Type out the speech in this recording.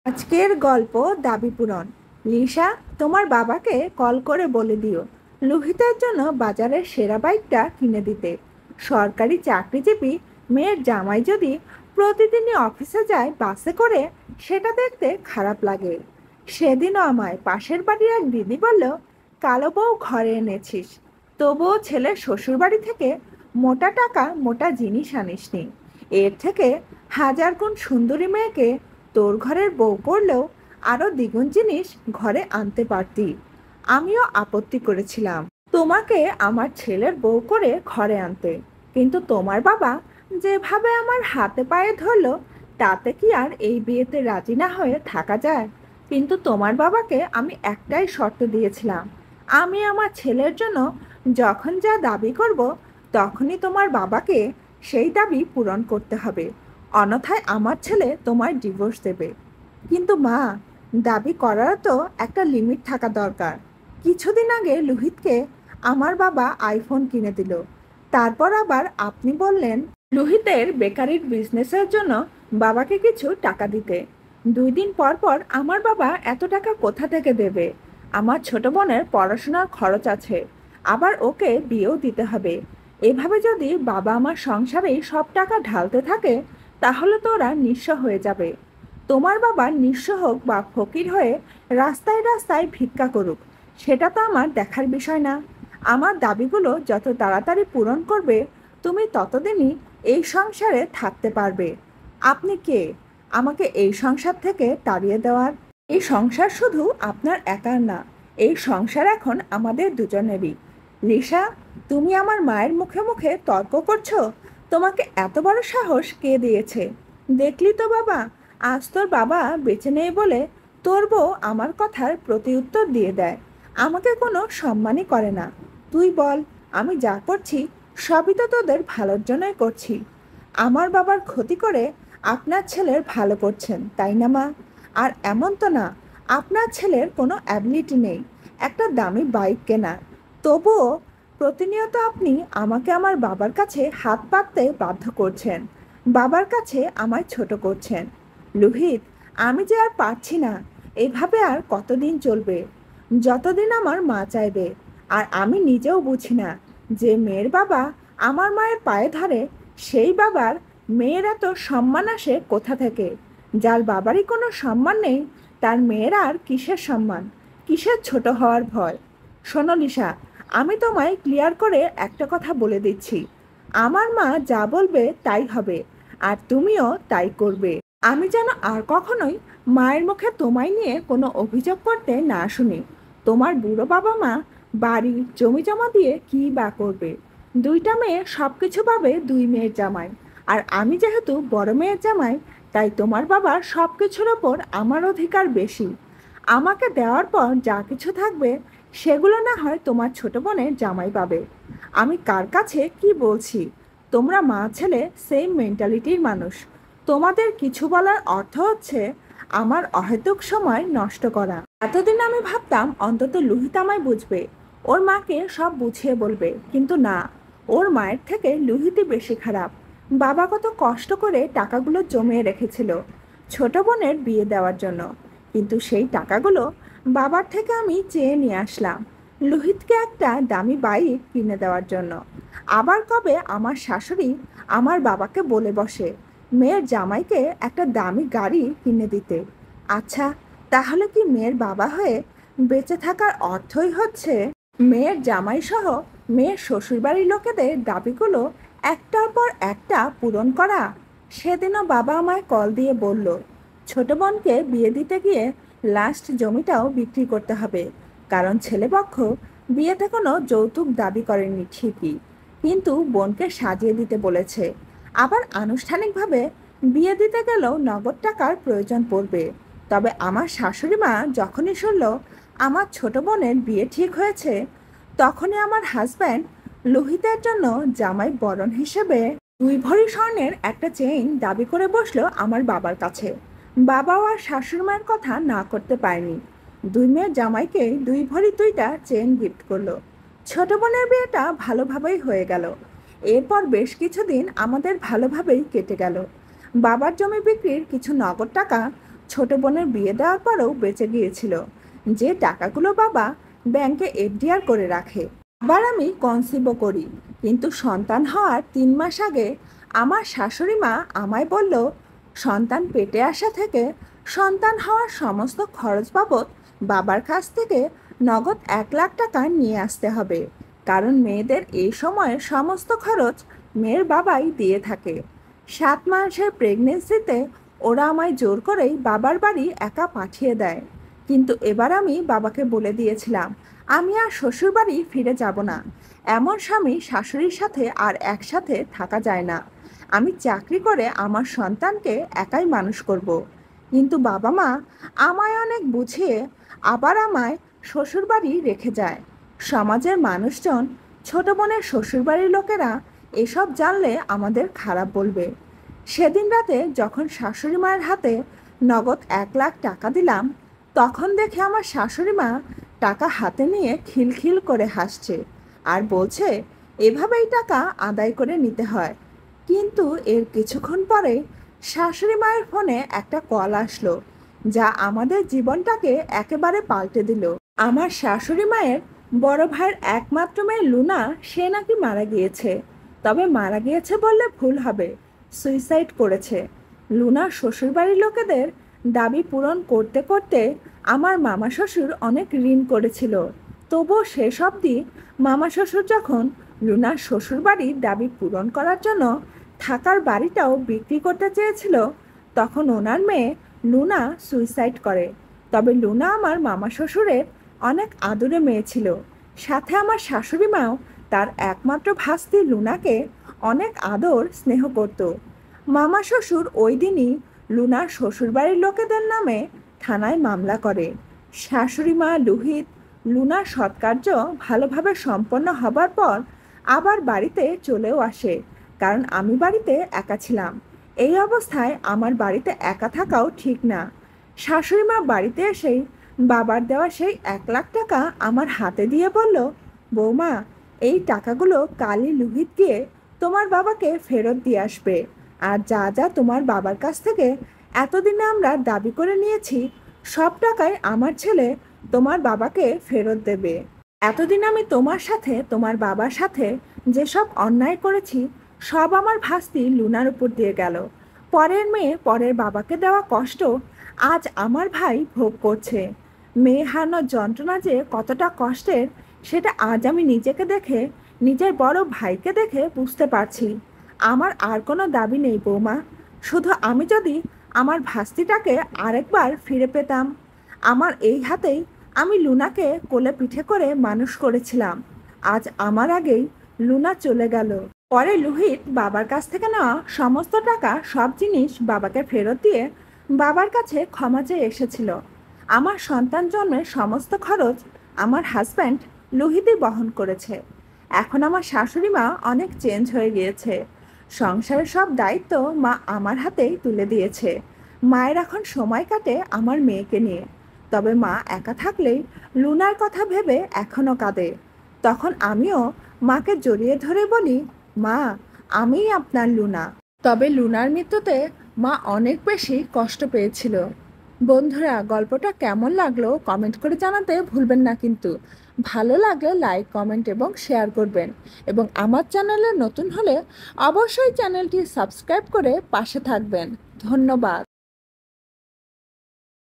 আজকের গল্প দাবি পূরণ। লিসা, তোমার বাবাকে কল করে বলে দিও লুহিতের জন্য বাজারের সেরা বাইকটা কিনে দিতে। সরকারি চাকরিজীবী মেয়ের জামাই যদি প্রতিদিনই অফিসে যায় বাসে করে, সেটা দেখতে খারাপ লাগে। সেদিনও আমায় পাশের বাড়ির এক দিদি বলল, কালো বউ ঘরে এনেছিস, তবুও ছেলের শ্বশুরবাড়ি থেকে মোটা টাকা মোটা জিনিস আনিসনি। এর থেকে হাজার গুণ সুন্দরী মেয়েকে তোর ঘরের বউ করলেও আরো দ্বিগুণ জিনিস ঘরে আনতে পারতি। আমিও আপত্তি করেছিলাম তোমাকে আমার ছেলের বউ করে ঘরে আনতে, কিন্তু তোমার বাবা যেভাবে আমার হাতে পায়ে ধরলো, তাতে কি আর এই বিয়েতে রাজি না হয়ে থাকা যায়? কিন্তু তোমার বাবাকে আমি একটাই শর্ত দিয়েছিলাম, আমি আমার ছেলের জন্য যখন যা দাবি করব, তখনই তোমার বাবাকে সেই দাবি পূরণ করতে হবে, অন্যথায় আমার ছেলে তোমায় ডিভোর্স দেবে। কিন্তু মা, দাবি করারও তো একটা লিমিট থাকা দরকার। কিছুদিন আগে লুহিতকে আমার বাবা আইফোন কিনে দিল, তারপর আবার আপনি বললেন লুহিতের বেকারির বিজনেসের জন্য বাবাকে কিছু টাকা দিতে। 2 দিন পর পর আমার বাবা এত টাকা কোথা থেকে দেবে? আমার ছোট বোনের পড়াশোনার খরচ আছে, আবার ওকে বিয়েও দিতে হবে। এভাবে যদি বাবা আমার সংসারেই সব টাকা ঢালতে থাকে, তাহলে তো ওরা নিঃস্ব হয়ে যাবে। তোমার বাবা নিঃস্ব হোক বা ফকির হয়ে রাস্তায় রাস্তায় ভিক্ষা করুক, সেটা তো আমার দেখার বিষয় না। আমার দাবিগুলো যত তাড়াতাড়ি পূরণ করবে, তুমি ততদিনই এই সংসারে থাকতে পারবে। আপনি কে আমাকে এই সংসার থেকে তাড়িয়ে দেওয়ার? এই সংসার শুধু আপনার একার না, এই সংসার এখন আমাদের দুজনেরই। লিসা, তুমি আমার মায়ের মুখে মুখে তর্ক করছো? তোমাকে এত বড় সাহস কে দিয়েছে? দেখলি তো বাবা, আজ তোর বাবা বেঁচে নেই বলে তোর বউ আমার কথার প্রতিউত্তর দিয়ে দেয়, আমাকে কোনো সম্মানই করে না। তুই বল, আমি যা করছি সবই তো তোদের ভালোর জন্যই করছি। আমার বাবার ক্ষতি করে আপনার ছেলের ভালো করছেন, তাই না মা? আর এমন তো না আপনার ছেলের কোনো অ্যাবিলিটি নেই একটা দামি বাইক কেনার, তবুও প্রতিনিয়ত আপনি আমাকে আমার বাবার কাছে হাত পাততে বাধ্য করছেন, বাবার কাছে আমায় ছোট করছেন। লুহিত, আমি যে আর পারছি না, এভাবে আর কতদিন চলবে? যতদিন আমার মা চাইবে। আর আমি নিজেও বুঝি না যে মেয়ের বাবা আমার মায়ের পায়ে ধরে, সেই বাবার মেয়ের এত সম্মান আসে কোথা থেকে? যার বাবারই কোনো সম্মান নেই, তার মেয়ের আর কিসের সম্মান, কিসের ছোট হওয়ার ভয়? শোনো লিসা, আমি তোমায় ক্লিয়ার করে একটা কথা বলে দিচ্ছি, আমার মা যা বলবে তাই হবে, আর তুমিও তাই করবে। আমি যেন আর কখনোই মায়ের মুখে তোমায় নিয়ে কোনো অভিযোগ করতে না শুনি। তোমার বুড়ো বাবা মা বাড়ি জমি জমা দিয়ে কী বা করবে? 2টা মেয়ে সব কিছু পাবে 2 মেয়ের জামাই, আর আমি যেহেতু বড় মেয়ের জামাই, তাই তোমার বাবার সব কিছুর ওপর আমার অধিকার বেশি। আমাকে দেওয়ার পর যা কিছু থাকবে, সেগুলো না হয় তোমার ছোট বোনের জামাই পাবে। আমি কার কাছে কি বলছি? তোমরা মা ছেলে সেম মেন্টালিটির মানুষ। তোমাদের কিছু বলার অর্থ হচ্ছে আমার অহেতুক সময় নষ্ট করা। এতদিন আমি ভাবতাম অন্তত লুহিত আমায় বুঝবে, ওর মাকে সব বুঝিয়ে বলবে, কিন্তু না, ওর মায়ের থেকে লুহিতই বেশি খারাপ। বাবা কত কষ্ট করে টাকাগুলো জমিয়ে রেখেছিল ছোট বোনের বিয়ে দেওয়ার জন্য, কিন্তু সেই টাকাগুলো বাবার থেকে আমি চেয়ে নিয়ে আসলাম লুহিতকে একটা দামি বাইক কিনে দেওয়ার জন্য। আবার কবে আমার শাশুড়ি আমার বাবাকে বলে বসে মেয়ের জামাইকে একটা দামি গাড়ি কিনে দিতে। আচ্ছা, তাহলে কি মেয়ের বাবা হয়ে বেঁচে থাকার অর্থই হচ্ছে মেয়ের জামাই সহ মেয়ের শ্বশুরবাড়ির লোকেদের দাবিগুলো একটার পর একটা পূরণ করা? সেদিনও বাবা আমায় কল দিয়ে বলল, ছোট বোনকে বিয়ে দিতে গিয়ে লাস্ট জমিটাও বিক্রি করতে হবে, কারণ ছেলেপক্ষ বিয়েতে কোনো যৌতুক দাবি করেনি ঠিকই, কিন্তু বোনকে সাজিয়ে দিতে বলেছে। আবার আনুষ্ঠানিকভাবে বিয়ে দিতে গেলেও নগদ টাকার প্রয়োজন পড়বে। তবে আমার শাশুড়ি মা যখনই শুনল আমার ছোট বোনের বিয়ে ঠিক হয়েছে, তখনই আমার হাজব্যান্ড লোহিতের জন্য জামাই বরণ হিসেবে 2 ভরি স্বর্ণের একটা চেইন দাবি করে বসলো আমার বাবার কাছে। বাবাও আর শাশুড়ি মায়ের কথা না করতে পারেনি, 2 মেয়ের জামাইকে 2 ভরি 2টা চেইন গিফট করলো। ছোট বোনের বিয়েটা ভালোভাবেই হয়ে গেল। এরপর বেশ কিছুদিন আমাদের ভালোভাবেই কেটে গেল। বাবার জমি বিক্রির কিছু নগদ টাকা ছোট বোনের বিয়ে দেওয়ার পরেও বেঁচে গিয়েছিল, যে টাকাগুলো বাবা ব্যাংকে এফডিআর করে রাখে। আবার আমি কনসিভও করি, কিন্তু সন্তান হওয়ার 3 মাস আগে আমার শাশুড়ি মা আমায় বলল, সন্তান পেটে আসা থেকে সন্তান হওয়ার সমস্ত খরচ বাবদ বাবার কাছ থেকে নগদ 1 লাখ টাকা নিয়ে আসতে হবে, কারণ মেয়েদের এই সময়ের সমস্ত খরচ মেয়ের বাবাই দিয়ে থাকে। 7 মাসের প্রেগনেন্সিতে ওরা আমায় জোর করেই বাবার বাড়ি একা পাঠিয়ে দেয়। কিন্তু এবার আমি বাবাকে বলে দিয়েছিলাম আমি আর শ্বশুর বাড়ি ফিরে যাব না। এমন স্বামী শাশুড়ির সাথে আর একসাথে থাকা যায় না। আমি চাকরি করে আমার সন্তানকে একাই মানুষ করব। কিন্তু বাবা মা আমায় অনেক বুঝিয়ে আবার আমায় শ্বশুরবাড়ি রেখে যায়। সমাজের মানুষজন, ছোট বোনের শ্বশুরবাড়ির লোকেরা এসব জানলে আমাদের খারাপ বলবে। সেদিন রাতে যখন শাশুড়ি মায়ের হাতে নগদ 1 লাখ টাকা দিলাম, তখন দেখে আমার শাশুড়ি মা টাকা হাতে নিয়ে খিলখিল করে হাসছে আর বলছে, এভাবেই টাকা আদায় করে নিতে হয়। কিন্তু এর কিছুক্ষণ পরে শাশুড়ি মায়ের ফোনে একটা কল আসলো, যা আমাদের জীবনটাকে একেবারে পাল্টে দিল। আমার শাশুড়ি মায়ের বড় ভাইয়ের একমাত্র মেয়ে লুনা, সে নাকি মারা গিয়েছে। তবে মারা গিয়েছে বললে ভুল হবে, সুইসাইড করেছে। লুনার শ্বশুরবাড়ির লোকেদের দাবি পূরণ করতে করতে আমার মামা শ্বশুর অনেক ঋণ করেছিল। তবুও শেষ অবধি মামা শ্বশুর যখন লুনার শ্বশুরবাড়ির দাবি পূরণ করার জন্য থাকার বাড়িটাও বিক্রি করতে চেয়েছিল, তখন ওনার মেয়ে লুনা সুইসাইড করে। তবে লুনা আমার মামা শ্বশুরের অনেক আদুরে মেয়ে ছিল। সাথে আমার শাশুড়ি মাও তার একমাত্র ভাস্তি লুনাকে অনেক আদর স্নেহ করত। মামা শ্বশুর ওই দিনই লুনার শ্বশুরবাড়ির লোকেদের নামে থানায় মামলা করে। শাশুড়ি মা লুহিত লুনার সৎকার্য ভালোভাবে সম্পন্ন হবার পর আবার বাড়িতে চলেও আসে, কারণ আমি বাড়িতে একা ছিলাম। এই অবস্থায় আমার বাড়িতে একা থাকাও ঠিক না। শাশুড়ি মা বাড়িতে এসেই বাবার দেওয়া সেই 1 লাখ টাকা আমার হাতে দিয়ে বলল, বৌমা, এই টাকাগুলো কালই লুহিত গিয়ে তোমার বাবাকে ফেরত দিয়ে আসবে। আর যা যা তোমার বাবার কাছ থেকে এতদিনে আমরা দাবি করে নিয়েছি, সব টাকাই আমার ছেলে তোমার বাবাকে ফেরত দেবে। এতদিন আমি তোমার সাথে তোমার বাবার সাথে যেসব অন্যায় করেছি, সব আমার ভাস্তি লুনার উপর দিয়ে গেল। পরের মেয়ে পরের বাবাকে দেওয়া কষ্ট আজ আমার ভাই ভোগ করছে। মেয়ে হারানোর যন্ত্রণা যে কতটা কষ্টের, সেটা আজ আমি নিজেকে দেখে, নিজের বড় ভাইকে দেখে বুঝতে পারছি। আমার আর কোনো দাবি নেই বৌমা, শুধু আমি যদি আমার ভাস্তিটাকে আরেকবার ফিরে পেতাম। আমার এই হাতেই আমি লুনাকে কোলে পিঠে করে মানুষ করেছিলাম। আজ আমার আগেই লুনা চলে গেল। পরে লুহিত বাবার কাছ থেকে নেওয়া সমস্ত টাকা, সব জিনিস বাবাকে ফেরত দিয়ে বাবার কাছে ক্ষমা চেয়ে এসেছিল। আমার সন্তান জন্মের সমস্ত খরচ আমার হাজব্যান্ড লুহিতই বহন করেছে। এখন আমার শাশুড়ি মা অনেক চেঞ্জ হয়ে গিয়েছে। সংসারের সব দায়িত্ব মা আমার হাতেই তুলে দিয়েছে। মায়ের এখন সময় কাটে আমার মেয়েকে নিয়ে। তবে মা একা থাকলেই লুনার কথা ভেবে এখনও কাঁদে। তখন আমিও মাকে জড়িয়ে ধরে বলি, মা, আমিই আপনার লুনা। তবে লুনার মৃত্যুতে মা অনেক বেশি কষ্ট পেয়েছিল। বন্ধুরা, গল্পটা কেমন লাগলো কমেন্ট করে জানাতে ভুলবেন না কিন্তু। ভালো লাগলে লাইক, কমেন্ট এবং শেয়ার করবেন। এবং আমার চ্যানেলে নতুন হলে অবশ্যই চ্যানেলটি সাবস্ক্রাইব করে পাশে থাকবেন। ধন্যবাদ।